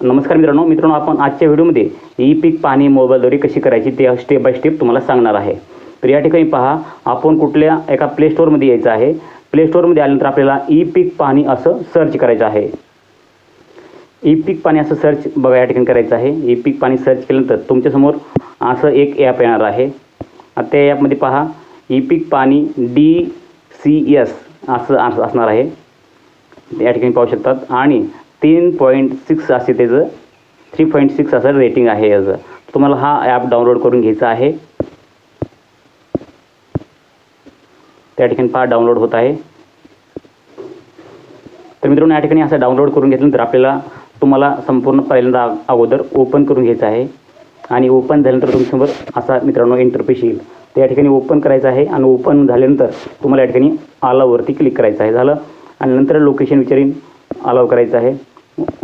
नमस्कार मित्रांनो, आपण आजच्या व्हिडिओमध्ये ई पीक पाहणी मोबाईलद्वारे कशी करायची ते स्टेप बाय स्टेप तुम्हाला सांगणार आहे। तर या ठिकाणी पहा, आपण कुठल्या एका प्ले स्टोअरमध्ये यायचं आहे। प्ले स्टोअरमध्ये आल्यानंतर आपल्याला ई पीक पाहणी असं सर्च करायचं आहे। ई पीक पाहणी असं सर्च बघा या ठिकाणी करायचं आहे। ई पीक पाहणी सर्च केल्यानंतर तुमच्यासमोर असं एक ॲप येणार आहे। त्या ॲपमध्ये पहा ई पीक पाहणी DCS असं असणार आहे। या ठिकाणी पाहू शकतात आणि 3.6 असे त्याचं 3.6 असं रेटिंग आहे याचं। तुम्हाला हा ॲप डाउनलोड करून घ्यायचा आहे। त्या ठिकाणी पहा डाउनलोड होत आहे। तर मित्रांनो, या ठिकाणी असं डाउनलोड करून घेतल्यानंतर आपल्याला तुम्हाला संपूर्ण पहिल्यांदा अगोदर ओपन करून घ्यायचं आहे आणि ओपन झाल्यानंतर तुमच्यासमोर असा मित्रांनो इंटरफेस येईल। तर या ठिकाणी ओपन करायचं आहे आणि ओपन झाल्यानंतर तुम्हाला या ठिकाणी अलाववरती क्लिक करायचं आहे। झालं आणि नंतर लोकेशन विचारीन अलाव करायचं आहे,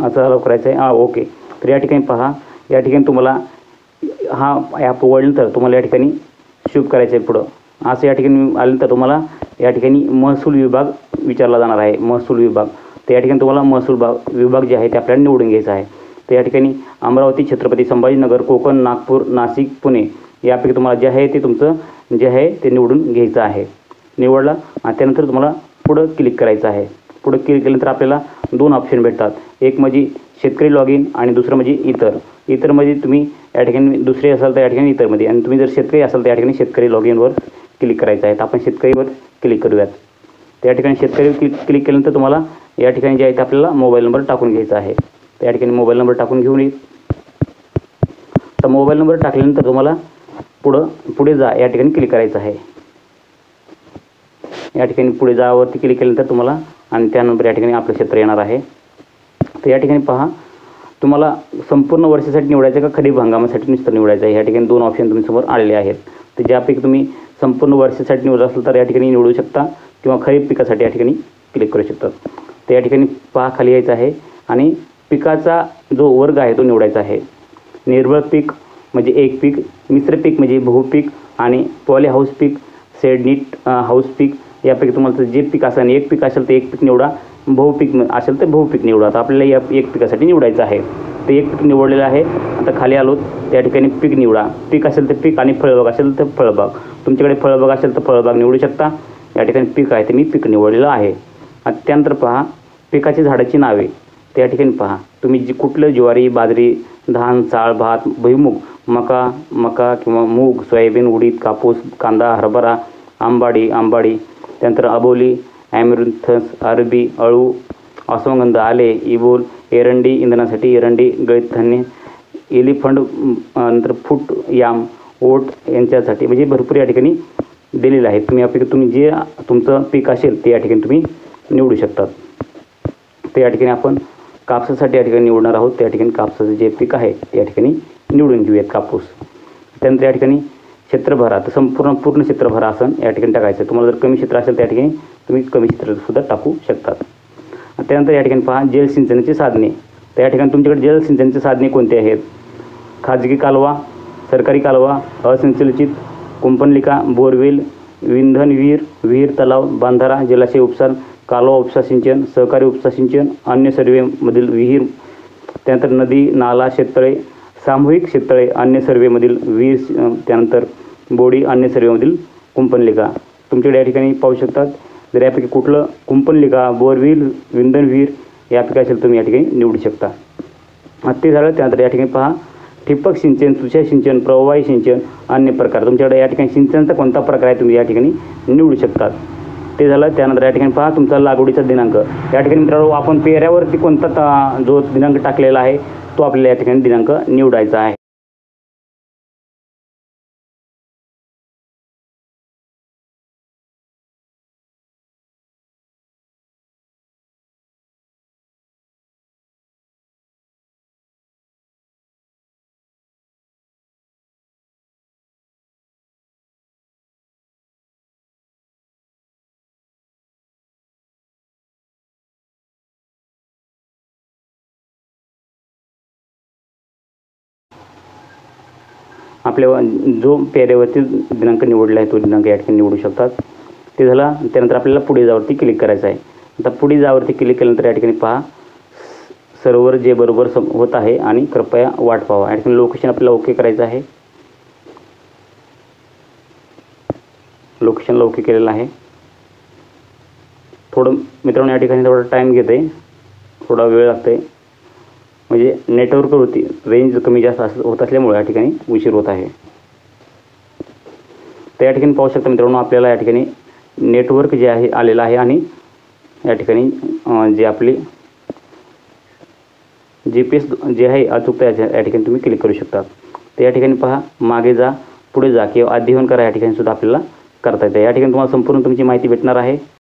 असं अलाव करायचं आहे। ओके। तर या ठिकाणी पहा, या ठिकाणी तुम्हाला हा ॲप उघडल्यानंतर तुम्हाला या ठिकाणी शिफ्ट करायचं आहे पुढं। असं या ठिकाणी आल्यानंतर तुम्हाला या ठिकाणी महसूल विभाग विचारला जाणार आहे, महसूल विभाग। तर या ठिकाणी तुम्हाला महसूल विभाग जे आहे ते आपल्याला निवडून घ्यायचं आहे। तर या ठिकाणी अमरावती, छत्रपती संभाजीनगर, कोकण, नागपूर, नाशिक, पुणे यापैकी तुम्हाला जे आहे ते तुमचं जे आहे ते निवडून घ्यायचं आहे। निवडला आणि त्यानंतर तुम्हाला पुढं क्लिक करायचं आहे। पुढं क्लिक केल्यानंतर आपल्याला दोन ऑप्शन भेटतात, एक म्हणजे शेतकरी लॉग इन आणि दुसरं म्हणजे इतर। इतरमध्ये तुम्ही या ठिकाणी दुसरे असाल तर या ठिकाणी इतरमध्ये, आणि तुम्ही जर शेतकरी असाल तर या ठिकाणी शेतकरी लॉग इनवर क्लिक करायचं आहे। तर आपण शेतकरीवर क्लिक करूयात। तर या ठिकाणी शेतकरी क्लिक केल्यानंतर तुम्हाला या ठिकाणी जे आहे ते आपल्याला मोबाईल नंबर टाकून घ्यायचा आहे। तर या ठिकाणी मोबाईल नंबर टाकून घेऊन येईल। तर मोबाईल नंबर टाकल्यानंतर तुम्हाला पुढे जा या ठिकाणी क्लिक करायचं आहे। या ठिकाणी पुढे जावरती क्लिक केल्यानंतर तुम्हाला आणि त्यानंतर या ठिकाणी आपलं क्षेत्र येणार आहे। तर या ठिकाणी पहा, तुम्हाला संपूर्ण वर्षासाठी निवडायचं का खरीप हंगामासाठी नुसतं निवडायचं आहे। या ठिकाणी दोन ऑप्शन तुमच्यासमोर आलेले आहेत। तर ज्यापैकी तुम्ही संपूर्ण वर्षासाठी निवडत असाल तर या ठिकाणी निवडू शकता किंवा खरीप पिकासाठी या ठिकाणी क्लिक करू शकता। तर या ठिकाणी पहा खाली यायचं आहे आणि पिकाचा जो वर्ग आहे तो निवडायचा आहे। निर्भळ पीक म्हणजे एक पीक, मिश्र पीक म्हणजे बहुपीक आणि पॉली हाऊस पीक, शेडनीट हाऊस पीक यापैकी तुम्हाला जे पीक असेल, एक पीक असेल तर एक पीक निवडा, बहुपीक असेल तर बहुपीक निवडा। आता आपल्याला या एक पिकासाठी निवडायचं आहे। तर एक पीक निवडलेलं आहे। आता खाली आलो त्या ठिकाणी पीक निवडा, पीक असेल तर पीक आणि फळबाग असेल तर फळबाग। तुमच्याकडे फळबाग असेल तर फळबाग निवडू शकता। या ठिकाणी पीक आहे ते मी पीक निवडलेलं आहे। आणि त्यानंतर पहा पिकाची झाडाची नावे। त्या ठिकाणी पहा तुम्ही कुठलं ज्वारी, बाजरी, धान, चाळ, भात, भुईमूग, मका किंवा मूग, सोयाबीन, उडीद, कापूस, कांदा, हरभरा, आंबाडी, त्यानंतर अबोली, ॲमेरंथस, अरबी, अळू, अश्वगंधा, आले, इबोल, एरंडी, इंधनासाठी एरंडी, गळीत धान्य, एलिफंट, नंतर फूट याम, ओट यांच्यासाठी म्हणजे भरपूर या ठिकाणी दिलेलं आहे। तुम्ही यापैकी तुम्ही जे तुमचं पीक असेल ते या ठिकाणी तुम्ही निवडू शकतात। तर या ठिकाणी आपण कापसासाठी या ठिकाणी निवडणार आहोत। त्या ठिकाणी कापसाचं जे पीक आहे ते या ठिकाणी निवडून घेऊयात कापूस। त्यानंतर या ठिकाणी क्षेत्रभरा, तर पूर्ण क्षेत्रभरा असं या ठिकाणी टाकायचं। तुम्हाला जर कमी क्षेत्र असेल त्या ठिकाणी तुम्ही कमी क्षेत्रसुद्धा टाकू शकतात। त्यानंतर या ठिकाणी पहा जलसिंचनाची साधने। तर या ठिकाणी तुमच्याकडे जलसिंचनाची साधने कोणती आहेत? खाजगी कालवा, सरकारी कालवा, असिंचलित, कुंपणलिका, बोरवेल, विंधन विहीर, तलाव, बांधारा, जलाशय उपसा, कालवा उपसा सिंचन, सहकारी उपसा सिंचन, अन्य सर्वेमधील विहीर, त्यानंतर नदी, नाला, शेततळे, सामूहिक शेततळे, अन्य सर्वेमधील विहीर, त्यानंतर बोडी, अन्य सर्वेमधील कुंपणलिका। तुमच्याकडे या ठिकाणी पाहू शकतात जर यापैकी कुठलं कुंपणलिका, बोरवेल, विंधन विहीर यापैकी असेल तुम्ही या ठिकाणी निवडू शकता। ते झालं। त्यानंतर या ठिकाणी पहा ठिबक सिंचन, तुषार सिंचन, प्रवाही सिंचन, अन्य प्रकार। तुमच्याकडे या ठिकाणी सिंचनचा कोणता प्रकार आहे तुम्ही या ठिकाणी निवडू शकतात। ते झालं। त्यानंतर या ठिकाणी पहा तुमचा लागवडीचा दिनांक। या ठिकाणी मित्रांनो आपण पेऱ्यावरती कोणता जो दिनांक टाकलेला आहे तो आपल्याला या ठिकाणी दिनांक निवडायचा आहे। आपल्या जो पेऱ्यावरती दिनांक निवडला आहे तो दिनांक या ठिकाणी निवडू शकतात। ते झालं। त्यानंतर आपल्याला पुढे जावरती क्लिक करायचं आहे। आता पुढे जावरती क्लिक केल्यानंतर या ठिकाणी पहा सर्व्हर जे बरोबर होत आहे आणि कृपया वाट पाहावा. या ठिकाणी लोकेशन आपल्याला ओके करायचं आहे. लोकेशनला ओके केलेलं आहे. थोडं मित्रांनो या ठिकाणी थोडा टाईम घेते, थोडा वेळ लागते, म्हणजे नेटवर्कवरती रेंज कमी जास्त होत असल्यामुळे या ठिकाणी उशीर होत आहे. तर या ठिकाणी पाहू शकता मित्रांनो, आपल्याला या ठिकाणी नेटवर्क जे आहे आलेलं आहे आणि या ठिकाणी जे आपली GPS जे आहे अचूकता या ठिकाणी तुम्ही क्लिक करू शकता. तर या ठिकाणी पहा, मागे जा, पुढे जा किंवा अध्ययन करा या ठिकाणी सुद्धा आपल्याला करता येते. या ठिकाणी तुम्हाला संपूर्ण तुमची माहिती भेटणार आहे.